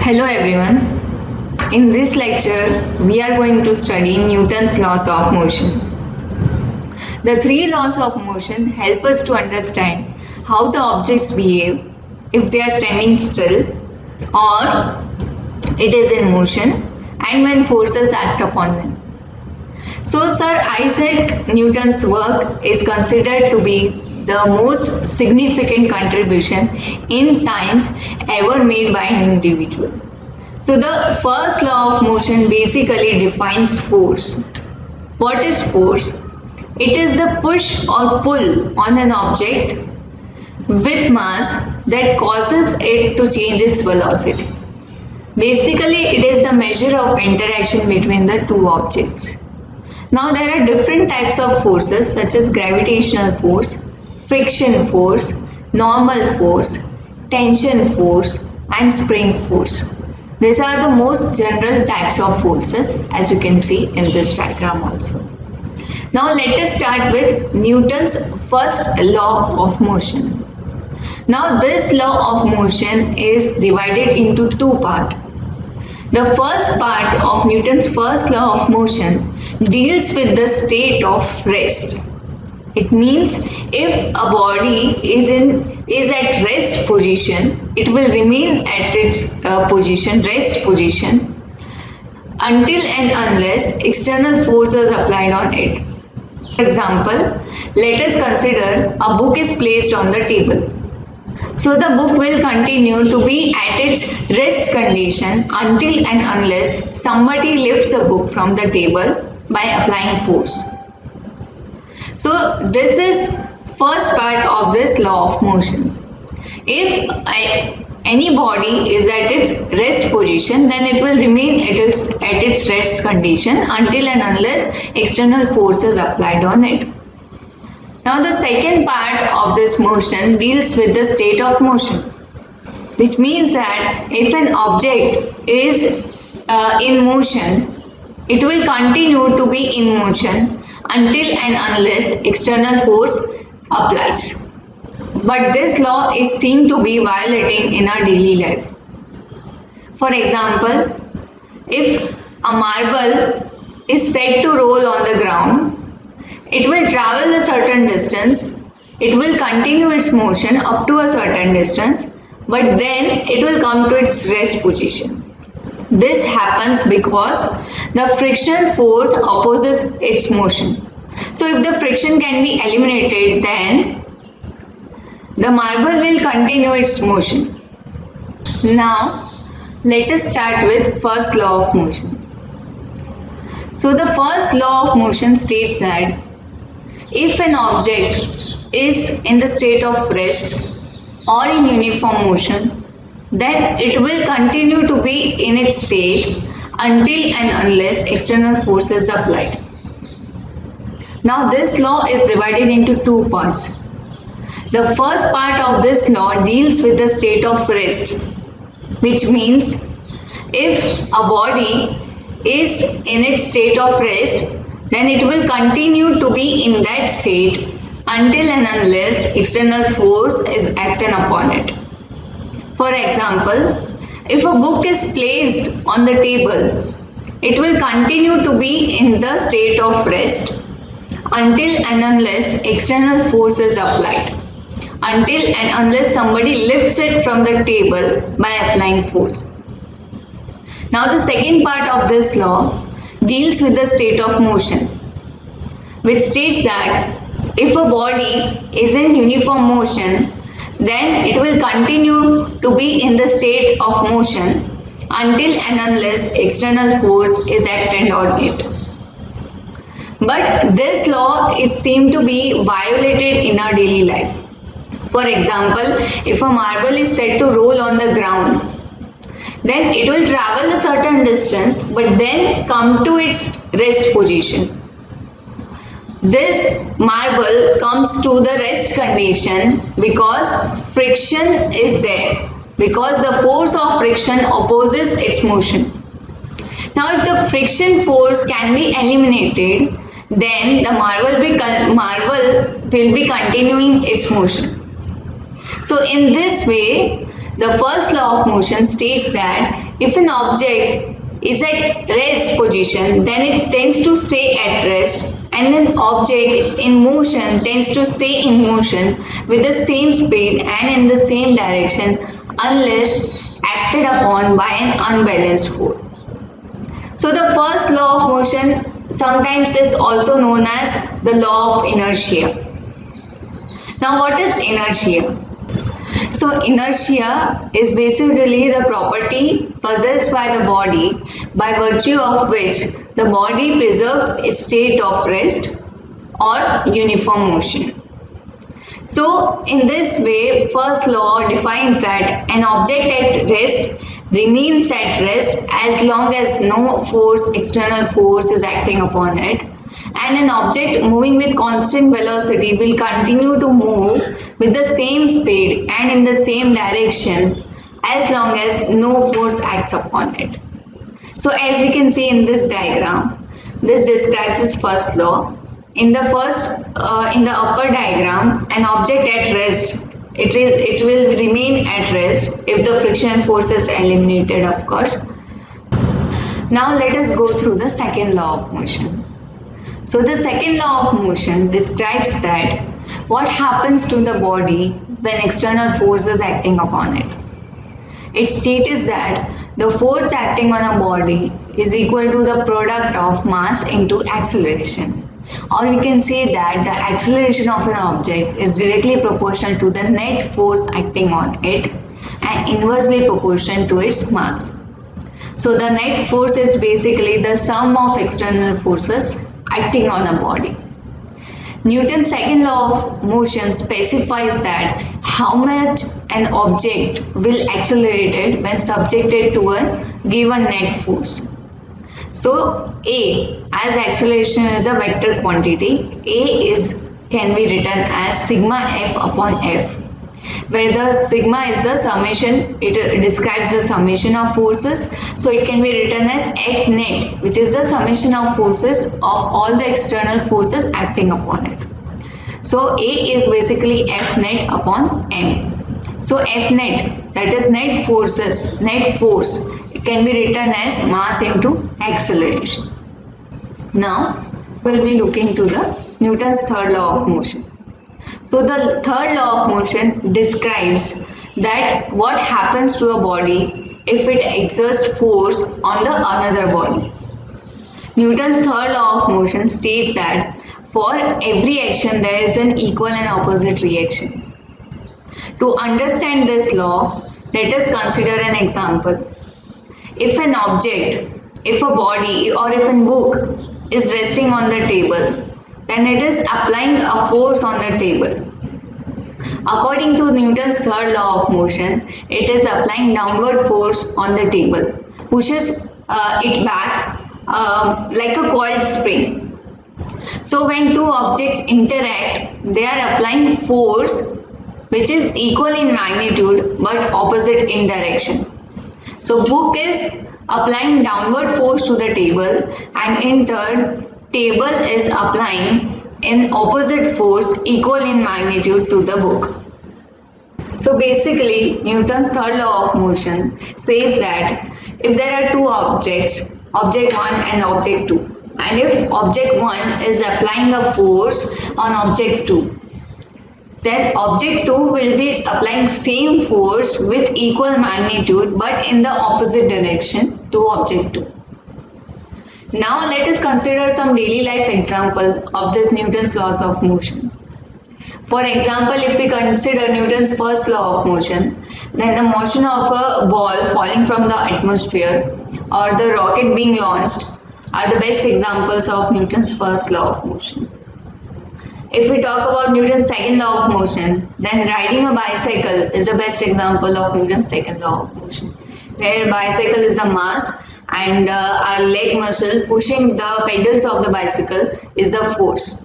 Hello everyone. In this lecture, we are going to study Newton's laws of motion. The three laws of motion help us to understand how the objects behave if they are standing still or it is in motion and when forces act upon them. So Sir Isaac Newton's work is considered to be the most significant contribution in science ever made by an individual. So the first law of motion basically defines force. What is force? It is the push or pull on an object with mass that causes it to change its velocity. Basically, it is the measure of interaction between the two objects. Now there are different types of forces such as gravitational force, friction force, normal force, tension force and spring force. These are the most general types of forces as you can see in this diagram also. Now let us start with Newton's first law of motion. Now this law of motion is divided into two parts. The first part of Newton's first law of motion deals with the state of rest. It means if a body is at rest position, it will remain at its rest position until and unless external forces are applied on it. For example, let us consider a book is placed on the table. So the book will continue to be at its rest condition until and unless somebody lifts the book from the table by applying force. So this is first part of this law of motion. If any body is at its rest position, then it will remain at its rest condition until and unless external forces applied on it. Now the second part of this motion deals with the state of motion, which means that if an object is in motion, it will continue to be in motion until and unless external force applies. But this law is seen to be violating in our daily life. For example, if a marble is set to roll on the ground, it will travel a certain distance, it will continue its motion up to a certain distance, but then it will come to its rest position. This happens because the friction force opposes its motion. So if the friction can be eliminated, then the marble will continue its motion. Now let us start with first law of motion. So the first law of motion states that if an object is in the state of rest or in uniform motion, then it will continue to be in its state until and unless external forces are applied. Now this law is divided into two parts. The first part of this law deals with the state of rest, which means if a body is in its state of rest, then it will continue to be in that state until and unless external force is acted upon it. For example, if a book is placed on the table, it will continue to be in the state of rest until and unless external force is applied, until and unless somebody lifts it from the table by applying force. Now the second part of this law deals with the state of motion, which states that if a body is in uniform motion, then it will continue to be in the state of motion until and unless external force is acted on it. But this law is seen to be violated in our daily life. For example, if a marble is set to roll on the ground, then it will travel a certain distance but then come to its rest position. This marble comes to the rest condition because friction is there, because the force of friction opposes its motion. Now if the friction force can be eliminated, then the marble will be continuing its motion. So in this way, the first law of motion states that if an object is at rest position, then it tends to stay at rest, and an object in motion tends to stay in motion with the same speed and in the same direction unless acted upon by an unbalanced force. So the first law of motion sometimes is also known as the law of inertia. Now what is inertia? So inertia is basically the property possessed by the body by virtue of which the body preserves its state of rest or uniform motion. So in this way, first law defines that an object at rest remains at rest as long as no external force is acting upon it, and an object moving with constant velocity will continue to move with the same speed and in the same direction as long as no force acts upon it. So as we can see in this diagram, this describes its first law. In the upper diagram, an object at rest, it will remain at rest if the friction force is eliminated, of course. Now let us go through the second law of motion. So the second law of motion describes that what happens to the body when external force is acting upon it. Its state is that the force acting on a body is equal to the product of mass into acceleration. Or we can say that the acceleration of an object is directly proportional to the net force acting on it and inversely proportional to its mass. So the net force is basically the sum of external forces acting on a body. Newton's second law of motion specifies that how much an object will accelerate it when subjected to a given net force. So A, as acceleration is a vector quantity, can be written as sigma F upon F, where the sigma is the summation, it describes the summation of forces. So it can be written as F net, which is the summation of forces of all the external forces acting upon it. So A is basically F net upon M. So F net, that is net force, it can be written as mass into acceleration. Now we'll be looking to the Newton's third law of motion. So the third law of motion describes that what happens to a body if it exerts force on the another body. Newton's third law of motion states that for every action there is an equal and opposite reaction. To understand this law, let us consider an example. If an object, if a body or if a book is resting on the table, then it is applying a force on the table. According to Newton's third law of motion, it is applying downward force on the table, pushes it back like a coiled spring. So when two objects interact, they are applying force which is equal in magnitude but opposite in direction. So book is applying downward force to the table, and in turn table is applying an opposite force equal in magnitude to the book. So basically Newton's third law of motion says that if there are two objects, object 1 and object 2, and if object 1 is applying a force on object 2, then object 2 will be applying same force with equal magnitude but in the opposite direction to object 2. Now let us consider some daily life example of this Newton's laws of motion. For example, if we consider Newton's first law of motion, then the motion of a ball falling from the atmosphere or the rocket being launched are the best examples of Newton's first law of motion. If we talk about Newton's second law of motion, then riding a bicycle is the best example of Newton's second law of motion, where bicycle is the mass and our leg muscle pushing the pedals of the bicycle is the force.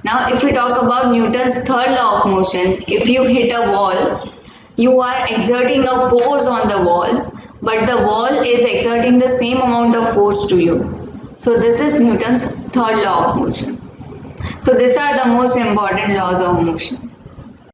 Now, if we talk about Newton's third law of motion, if you hit a wall, you are exerting a force on the wall, but the wall is exerting the same amount of force to you. So this is Newton's third law of motion. So these are the most important laws of motion.